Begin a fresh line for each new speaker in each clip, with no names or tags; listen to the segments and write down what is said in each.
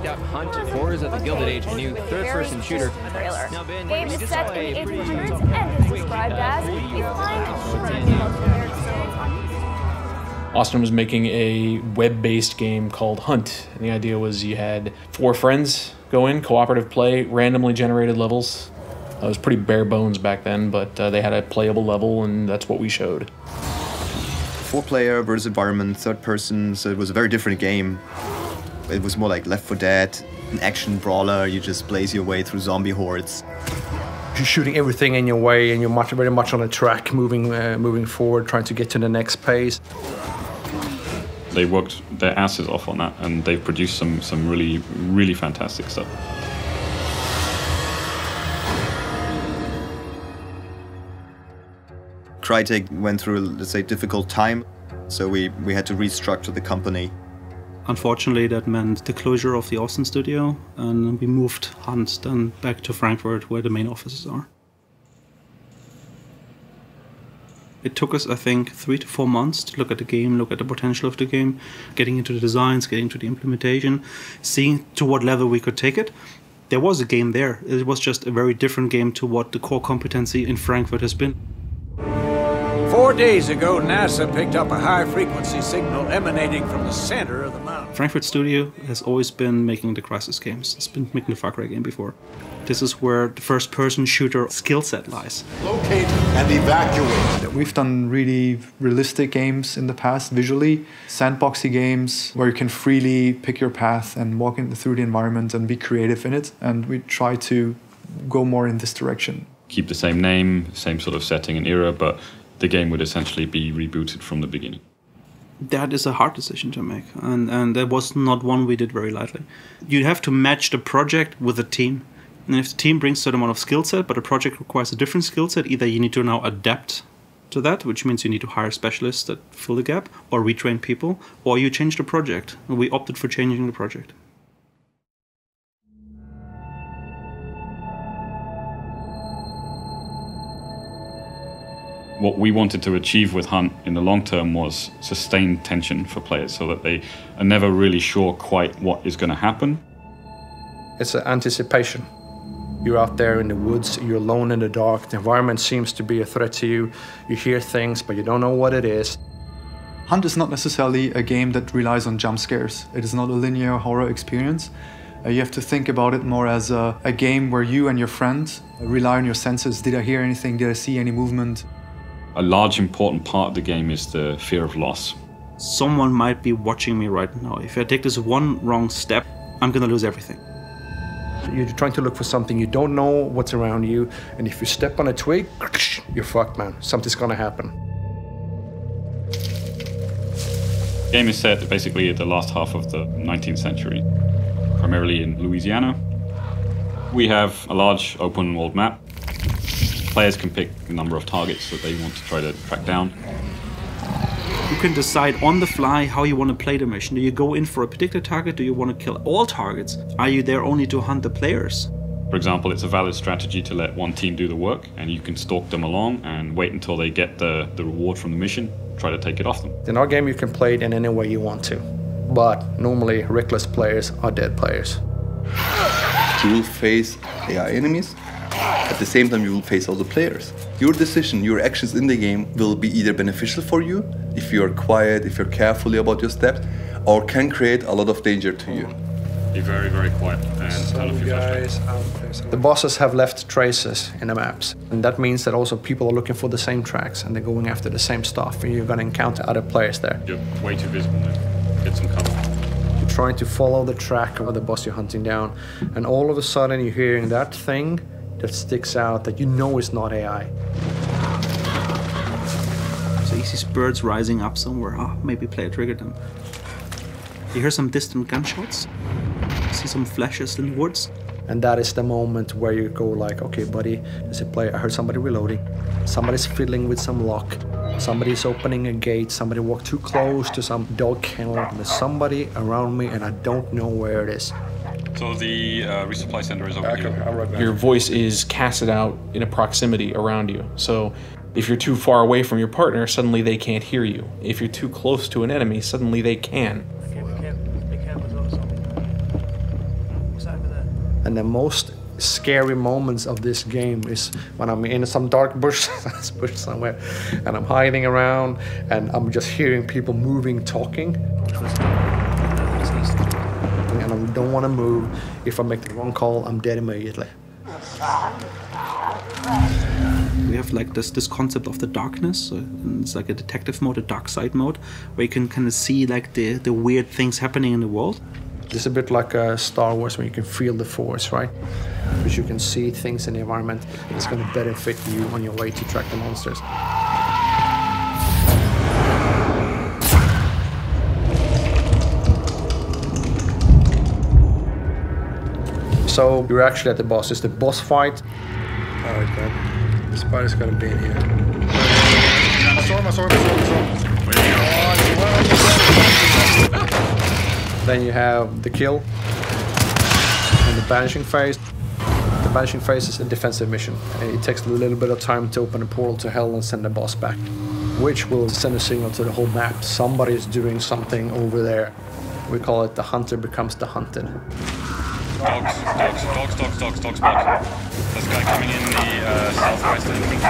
checked out Hunt, Horrors of the Gilded Age, a new third-person shooter.
Trailer.
Now, Ben,
Game
we
is
just
set
saw
in the
a pretty
1800s and is described as a flying
Austin was making a web-based game called Hunt, and the idea was you had 4 friends go in, cooperative play, randomly generated levels. It was pretty bare bones back then, but they had a playable level, and that's what we showed.
4-player versus environment, third person, so it was a very different game. It was more like Left 4 Dead, an action brawler, you just blaze your way through zombie hordes.
You're shooting everything in your way, and you're very much on a track, moving forward, trying to get to the next pace.
They worked their asses off on that, and they've produced some really, really fantastic stuff.
Crytek went through, let's say, difficult time, so we had to restructure the company.
Unfortunately, that meant the closure of the Austin studio, and we moved Hunt then back to Frankfurt, where the main offices are. It took us, I think, 3 to 4 months to look at the game, look at the potential of the game, getting into the designs, getting into the implementation, seeing to what level we could take it. There was a game there. It was just a very different game to what the core competency in Frankfurt has been.
4 days ago, NASA picked up a high-frequency signal emanating from the center of the mountain.
Frankfurt Studio has always been making the Crysis games. It's been making the Far Cry game before. This is where the first-person shooter skill set lies.
Locate and evacuate.
We've done really realistic games in the past, visually. Sandboxy games where you can freely pick your path and walk through the environment and be creative in it. And we try to go more in this direction.
Keep the same name, same sort of setting and era, but the game would essentially be rebooted from the beginning.
That is a hard decision to make, and that was not one we did very lightly. You have to match the project with the team. And if the team brings a certain amount of skill set, but the project requires a different skill set, either you need to now adapt to that, which means you need to hire specialists that fill the gap, or retrain people, or you change the project. And we opted for changing the project.
What we wanted to achieve with Hunt in the long term was sustained tension for players so that they are never really sure quite what is going to happen.
It's an anticipation. You're out there in the woods, you're alone in the dark, the environment seems to be a threat to you, you hear things but you don't know what it is.
Hunt is not necessarily a game that relies on jump scares. It is not a linear horror experience. You have to think about it more as a game where you and your friend rely on your senses. Did I hear anything? Did I see any movement?
A large important part of the game is the fear of loss.
Someone might be watching me right now. If I take this one wrong step, I'm gonna lose everything.
You're trying to look for something, you don't know what's around you, and if you step on a twig, you're fucked, man. Something's gonna happen.
The game is set basically at the last half of the 19th century, primarily in Louisiana. We have a large open world map. Players can pick a number of targets that they want to try to track down.
You can decide on the fly how you want to play the mission. Do you go in for a particular target? Do you want to kill all targets? Are you there only to hunt the players?
For example, it's a valid strategy to let one team do the work, and you can stalk them along and wait until they get the reward from the mission, try to take it off them.
In our game you can play it in any way you want to, but normally reckless players are dead players.
You will face AI enemies. At the same time, you will face all the players. Your decision, your actions in the game will be either beneficial for you, if you are quiet, if you're carefully about your steps, or can create a lot of danger to you.
Be very, very quiet and tell if you're frustrated.
The bosses have left traces in the maps, and that means that also people are looking for the same tracks and they're going after the same stuff, and you're going to encounter other players there.
You're way too visible now. Get some cover.
You're trying to follow the track of the boss you're hunting down, and all of a sudden you're hearing that thing that sticks out that you know is not AI.
So you see birds rising up somewhere. Ah, maybe player triggered them. You hear some distant gunshots. You see some flashes in the woods.
And that is the moment where you go like, okay, buddy, there's a player. I heard somebody reloading. Somebody's fiddling with some lock. Somebody's opening a gate. Somebody walked too close to some dog kennel. There's somebody around me and I don't know where it is.
So the resupply center is over here.
Your voice is casted out in a proximity around you. So if you're too far away from your partner, suddenly they can't hear you. If you're too close to an enemy, suddenly they can.
And the most scary moments of this game is when I'm in some dark bush, bush somewhere, and I'm hiding around, and I'm just hearing people moving, talking. And I don't want to move. If I make the wrong call, I'm dead immediately.
We have like this concept of the darkness. It's like a detective mode, a dark side mode, where you can kind of see like the weird things happening in the world.
It's a bit like Star Wars, when you can feel the Force, right? Because you can see things in the environment. It's going to benefit you on your way to track the monsters. So you're actually at the boss. It's the boss fight.
All right, man. The spider's gonna be in here. I saw him.
Then you have the kill and the banishing phase. The banishing phase is a defensive mission. It takes a little bit of time to open a portal to hell and send the boss back, which will send a signal to the whole map. Somebody is doing something over there. We call it the hunter becomes the hunted.
Dogs, spot. There's a guy coming in the southwest entrance.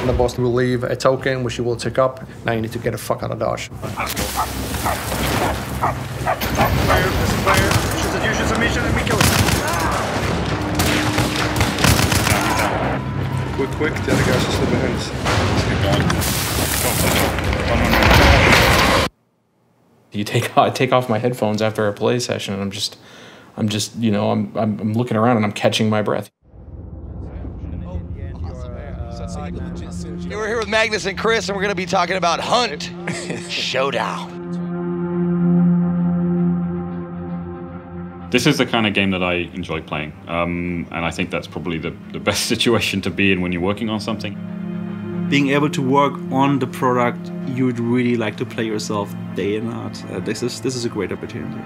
The boss will leave a token, which you will take up. Now you need to get the fuck out of dodge.
Use a mission and we kill him. Quick, the other guys are still behind us.
I take off my headphones after a play session, and I'm just, you know, I'm looking around and I'm catching my breath.
We're here with Magnus and Chris, and we're going to be talking about Hunt Showdown.
This is the kind of game that I enjoy playing, and I think that's probably the best situation to be in when you're working on something.
Being able to work on the product you would really like to play yourself day and out. This is a great opportunity.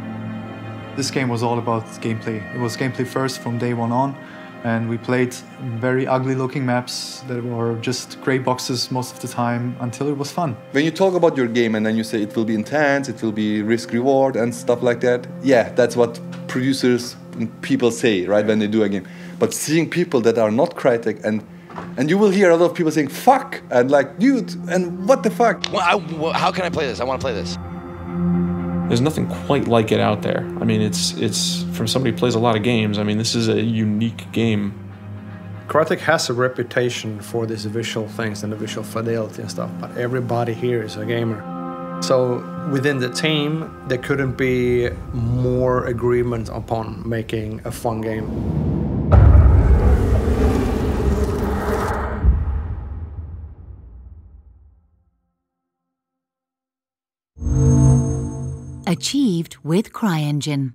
This game was all about gameplay. It was gameplay first from day one on, and we played very ugly looking maps that were just gray boxes most of the time until it was fun.
When you talk about your game and then you say it will be intense, it will be risk-reward and stuff like that, yeah, that's what producers and people say, right, when they do a game. But seeing people that are not Crytek, and you will hear a lot of people saying, fuck, and like, dude, and what the fuck?
Well, how can I play this? I want to play this.
There's nothing quite like it out there. I mean, it's from somebody who plays a lot of games. I mean, this is a unique game.
Crytek has a reputation for these visual things and the visual fidelity and stuff, but everybody here is a gamer. So within the team, there couldn't be more agreement upon making a fun game.
Achieved with CryEngine.